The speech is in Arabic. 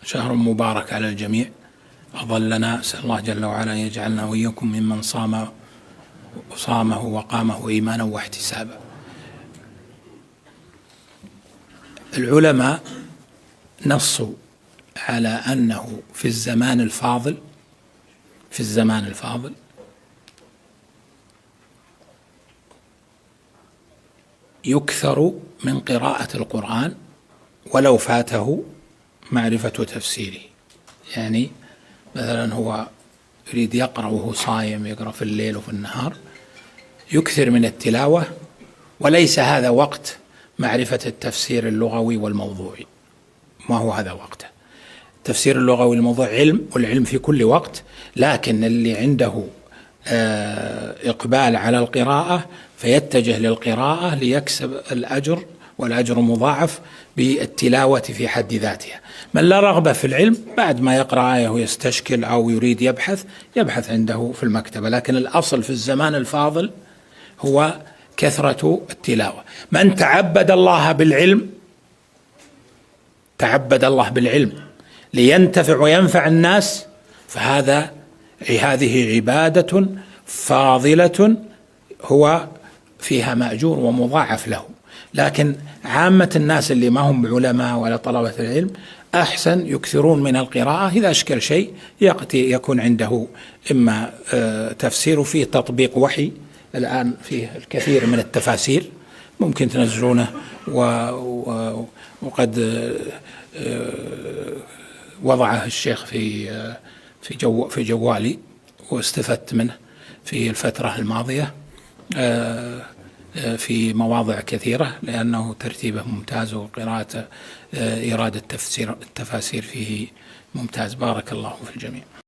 شهر مبارك على الجميع أظلنا. أسأل الله جل وعلا أن يجعلنا وإياكم ممن صامه وقامه إيمانا واحتسابا. العلماء نصوا على أنه في الزمان الفاضل يكثر من قراءة القرآن ولو فاته معرفة تفسيره. يعني مثلا هو يريد يقرأ وهو صايم، يقرأ في الليل وفي النهار، يكثر من التلاوة، وليس هذا وقت معرفة التفسير اللغوي والموضوعي، ما هو هذا وقته. التفسير اللغوي والموضوع علم، والعلم في كل وقت، لكن اللي عنده إقبال على القراءة فيتجه للقراءة ليكسب الأجر، والأجر مضاعف بالتلاوة في حد ذاتها. من لا رغبة في العلم بعد ما يقرأ آية ويستشكل أو يريد يبحث عنده في المكتبة، لكن الأصل في الزمان الفاضل هو كثرة التلاوة. من تعبد الله بالعلم لينتفع وينفع الناس، هذه عبادة فاضلة هو فيها مأجور ومضاعف له. لكن عامة الناس اللي ما هم علماء ولا طلبة العلم أحسن يكثرون من القراءة. إذا أشكل شيء يكون عنده إما تفسير، فيه تطبيق وحي الآن فيه الكثير من التفاسير ممكن تنزلونه، وقد وضعه الشيخ في جوالي واستفدت منه في الفترة الماضية في مواضع كثيرة، لأنه ترتيبه ممتاز وقراءة إيراد التفاسير فيه ممتاز. بارك الله في الجميع.